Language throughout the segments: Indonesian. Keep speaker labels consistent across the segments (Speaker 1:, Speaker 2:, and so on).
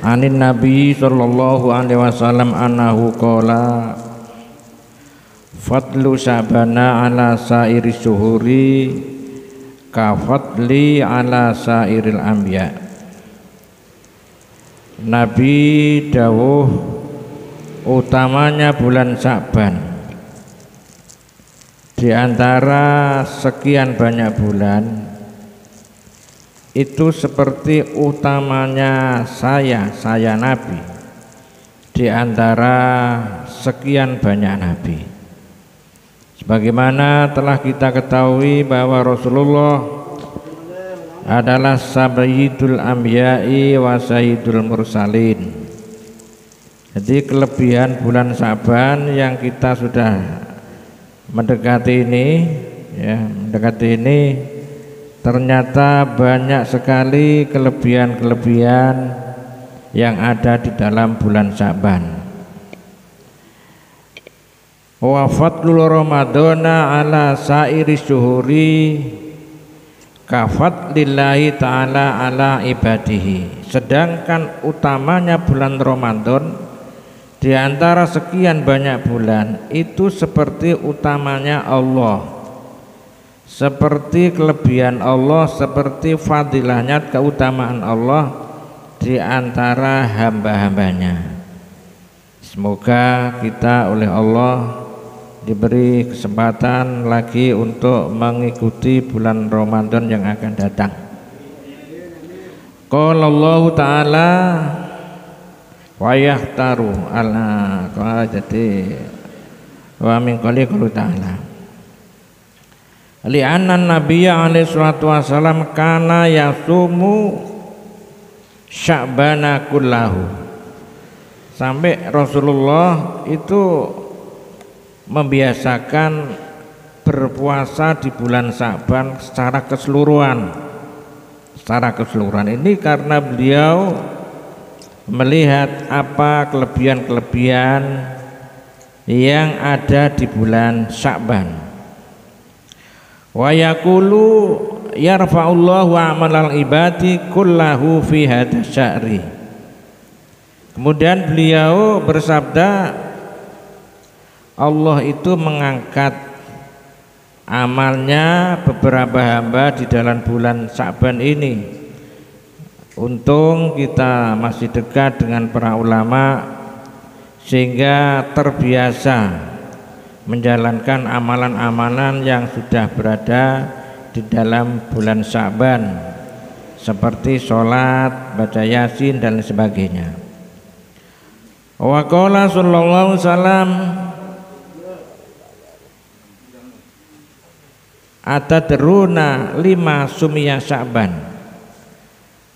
Speaker 1: Anin Nabi sallallahu alaihi wasallam annahu qala fadlu Sya'bana ala sairi syuhuri ka fadli ala sairil anbiya. Nabi dawuh utamanya bulan Sya'ban di antara sekian banyak bulan itu seperti utamanya saya Nabi di antara sekian banyak Nabi. Sebagaimana telah kita ketahui bahwa Rasulullah adalah sayyidul anbiya'i wa sayyidul mursalin. Jadi kelebihan bulan Sya'ban yang kita sudah mendekati ini ternyata banyak sekali kelebihan-kelebihan yang ada di dalam bulan Sya'ban. Wa fadlul ramadhana ala sairi syuhuri ka fadlillahi ta'ala ala ibadihi. Sedangkan utamanya bulan Ramadan di antara sekian banyak bulan itu seperti utamanya Allah, seperti kelebihan Allah, seperti fadilahnya, keutamaan Allah di antara hamba-hambanya. Semoga kita oleh Allah diberi kesempatan lagi untuk mengikuti bulan Ramadan yang akan datang. Qala Allah Ta'ala wa yahtaru ala jadi wa min qali qulu ta'ala li'anna nabiyya alaihi salatu wasalam kana yasumu Sya'bana kullahu. Sampai Rasulullah itu membiasakan berpuasa di bulan Sya'ban secara keseluruhan. Ini karena beliau melihat apa kelebihan-kelebihan yang ada di bulan Sya'ban. Wa yaqulu yarfa'ullahu amalal ibadi kullahu fi hadha sya'ri. Kemudian beliau bersabda, Allah itu mengangkat amalnya beberapa hamba di dalam bulan Sya'ban ini. Untung kita masih dekat dengan para ulama sehingga terbiasa menjalankan amalan-amalan yang sudah berada di dalam bulan Sya'ban seperti sholat, baca yasin dan sebagainya. Wa qala sallallahu alaihi wasallam atadruna lima sumiya Sya'ban.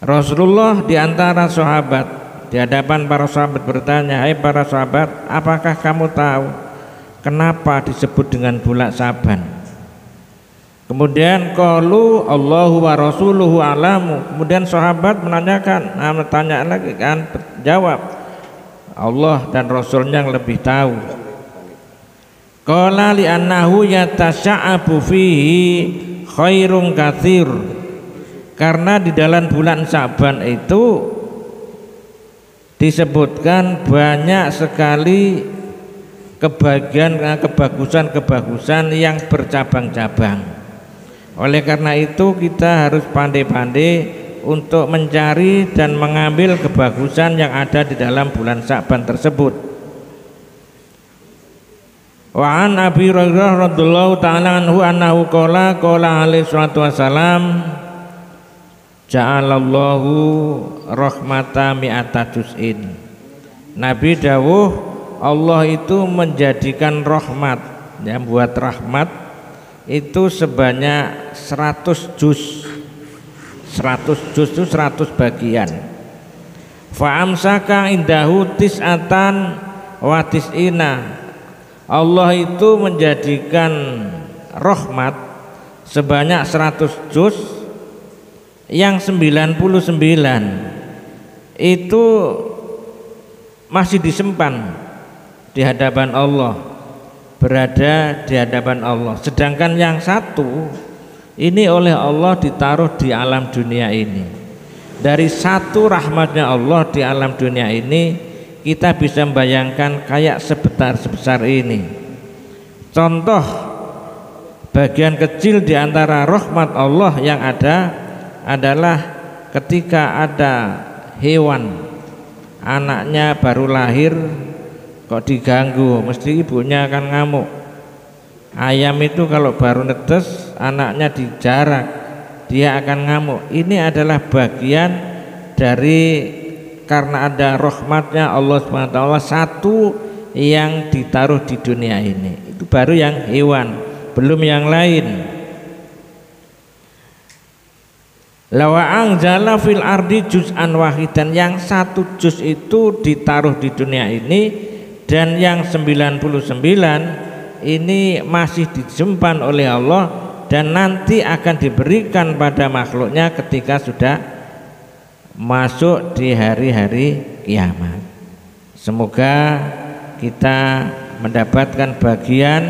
Speaker 1: Rasulullah di antara sahabat di hadapan para sahabat bertanya, hai para sahabat, apakah kamu tahu kenapa disebut dengan bulan Sya'ban? Kemudian qalu Allahu wa rasuluhu alamu. Kemudian sahabat menanyakan, tanya lagi kan, jawab Allah dan Rasulnya yang lebih tahu. Qala li annahu yatasya'abu fihi khairun katsir. Karena di dalam bulan Sya'ban itu disebutkan banyak sekali kebagusan-kebagusan yang bercabang-cabang. Oleh karena itu kita harus pandai-pandai untuk mencari dan mengambil kebagusan yang ada di dalam bulan Sya'ban tersebut. Wa an Abi Hurairah radhiyallahu ta'ala anhu annahu qala alaihi salatu wasalam ja'alallahu rahmata mi'ata juz'in. Nabi dawuh Allah itu menjadikan rahmat, ya, buat rahmat itu sebanyak 100 juz. 100 juz itu 100 bagian. Fa amsaka indahu tis'atan wa tis'ina. Allah itu menjadikan rahmat sebanyak 100 juz, yang 99 itu masih disimpan di hadapan Allah, berada di hadapan Allah. Sedangkan yang satu ini oleh Allah ditaruh di alam dunia ini. dari satu rahmatnya Allah di alam dunia ini, kita bisa membayangkan kayak sebesar ini. Contoh bagian kecil di antara rahmat Allah yang ada adalah ketika ada hewan anaknya baru lahir kok diganggu, mesti ibunya akan ngamuk. Ayam itu kalau baru netes anaknya dijarak, dia akan ngamuk. Ini adalah bagian dari karena ada rahmatnya Allah SWT, satu yang ditaruh di dunia ini. Itu baru yang hewan, belum yang lain. Lawa anzala fil ardi juz'an wahidan, yang satu juz itu ditaruh di dunia ini, dan yang 99 ini masih disimpan oleh Allah dan nanti akan diberikan pada makhluknya ketika sudah masuk di hari-hari kiamat. Semoga kita mendapatkan bagian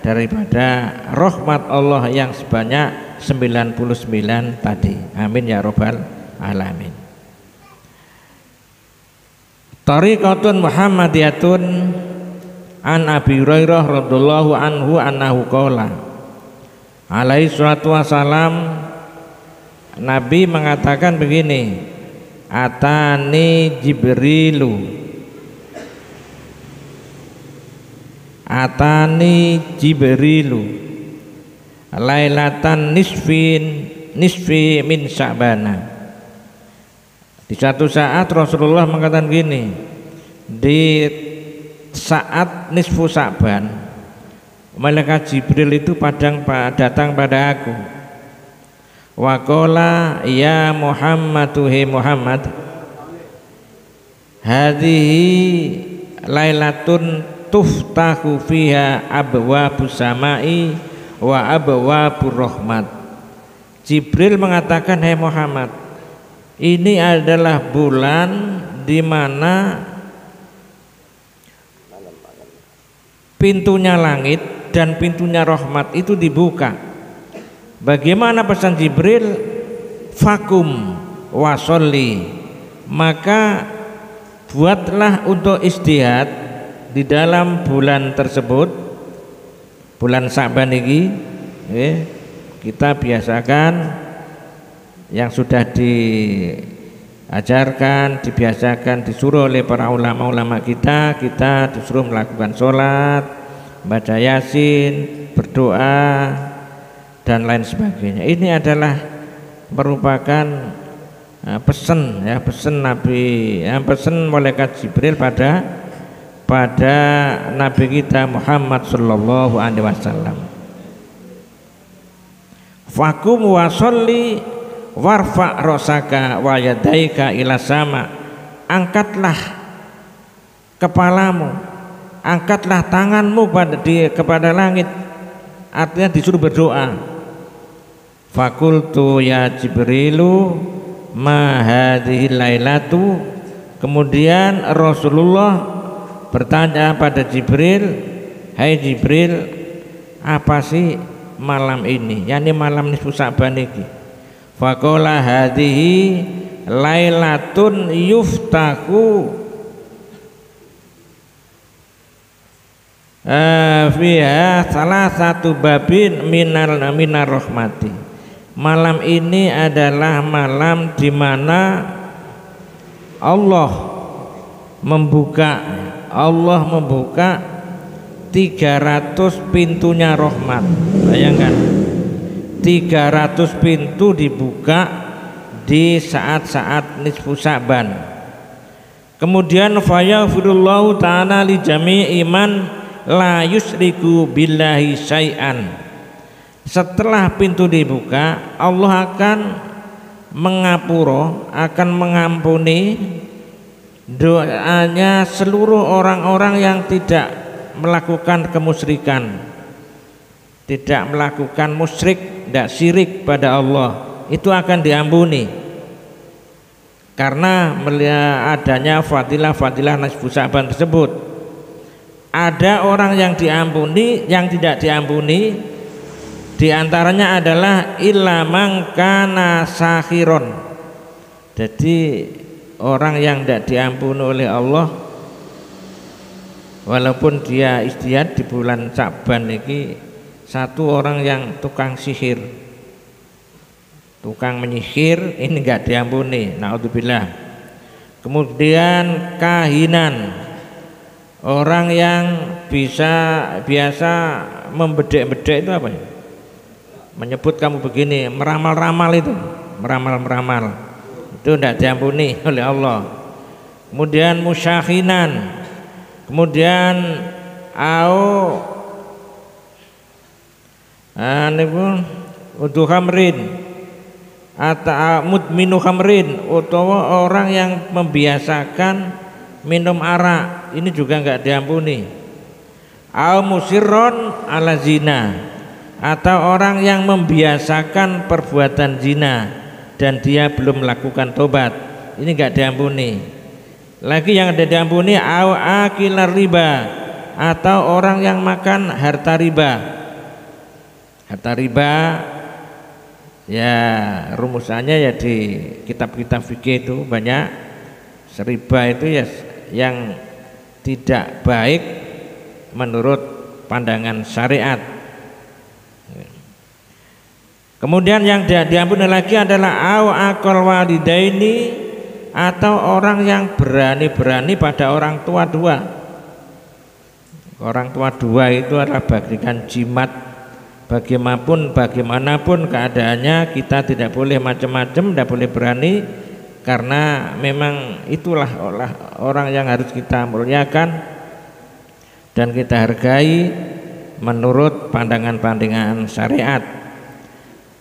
Speaker 1: daripada rahmat Allah yang sebanyak 99 tadi. Amin ya rabbal alamin. Tariqatun Muhammadiyatun an Abi Hurairah radhiyallahu anhu annahu qala alaihi salatu wassalam, Nabi mengatakan begini, atani Jibrilu lailatan nisfi min Sya'bana. Di satu saat Rasulullah mengatakan gini, di saat nisfu Sya'ban malaikat Jibril itu datang pada aku. Wa qala ya Muhammadu, he Muhammad, hadhihi lailatun tuftahu fiha abwabus samai wa abwabur rahmat. Jibril mengatakan, hai Muhammad, ini adalah bulan di mana pintunya langit dan pintunya rahmat itu dibuka. Bagaimana pesan Jibril? Fakum wasolli, maka buatlah untuk istihad di dalam bulan tersebut, bulan Sya'ban ini. Kita biasakan yang sudah diajarkan, dibiasakan, disuruh oleh para ulama-ulama kita disuruh melakukan sholat, baca yasin, berdoa dan lain sebagainya. Ini adalah merupakan pesan Nabi, pesan malaikat Jibril pada Nabi kita Muhammad sallallahu alaihi wasallam. Fakum wa sholli warfa rosaka wa yadaika ila sama, angkatlah kepalamu, angkatlah tanganmu kepada langit, artinya disuruh berdoa. Fakultu ya Jibrilu ma hadhihi lailatu, kemudian Rasulullah bertanya pada Jibril, hai Jibril, apa sih malam ini, yakni malam nisfu Sya'ban ini? Faqala hadhihi lailatun yuftahu fiha salah satu babin minar rahmati. Malam ini adalah malam di mana Allah membuka 300 pintunya rahmat. Bayangkan, 300 pintu dibuka di saat-saat nisfu Sya'ban. Kemudian fayaghfirullahu ta'ala li jami'i man la yusriku billahi syai'an. Setelah pintu dibuka, Allah akan mengapura, akan mengampuni doanya seluruh orang-orang yang tidak melakukan kemusyrikan, tidak melakukan musyrik, tidak syirik pada Allah. Itu akan diampuni karena adanya fadilah-fadilah nisfu Sya'ban tersebut. Ada orang yang diampuni, yang tidak diampuni. Di antaranya adalah illa man kana sakhiron, Jadi orang yang tidak diampuni oleh Allah, walaupun dia istiad di bulan Sya'ban ini, satu orang yang tukang sihir, tukang menyihir, ini enggak diampuni, naudzubillah. Kemudian kahinan, orang yang biasa membedek-bedek itu apa ya? Menyebut kamu begini, meramal-ramal itu, meramal-meramal, itu tidak diampuni oleh Allah. Kemudian musyahinan, kemudian udu khamrin atau mudminu khamrin, utawa orang yang membiasakan minum arak, ini juga enggak diampuni. Au musirron ala zina, atau orang yang membiasakan perbuatan zina dan dia belum melakukan tobat, ini enggak diampuni. Lagi yang ada diampuni au akilar riba, atau orang yang makan harta riba. Harta riba ya rumusannya ya di kitab-kitab fikih itu banyak. Riba itu ya yang tidak baik menurut pandangan syariat. Kemudian yang diampuni lagi adalah au aqal walidaini, atau orang yang berani-berani pada orang tua dua. Orang tua dua itu adalah bagaikan jimat. Bagaimanapun keadaannya, kita tidak boleh macam-macam, tidak boleh berani, karena memang itulah orang yang harus kita muliakan dan kita hargai menurut pandangan-pandangan syariat.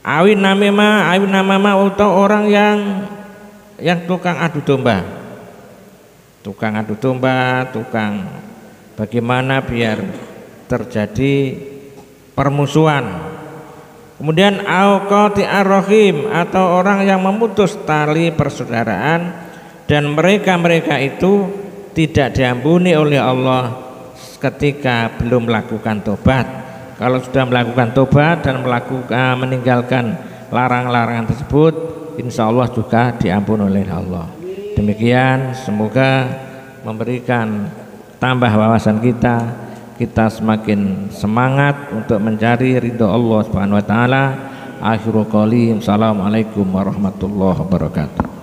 Speaker 1: Awin namama atau orang yang tukang adu domba, tukang bagaimana biar terjadi permusuhan. Kemudian qati'ar rahim, atau orang yang memutus tali persaudaraan, dan mereka itu tidak diampuni oleh Allah ketika belum melakukan tobat. Kalau sudah melakukan tobat dan meninggalkan larangan-larangan tersebut, insya Allah juga diampuni oleh Allah. Demikian, semoga memberikan tambah wawasan kita semakin semangat untuk mencari ridho Allah Subhanahu wa taala. Akhirul qalim, assalamualaikum warahmatullahi wabarakatuh.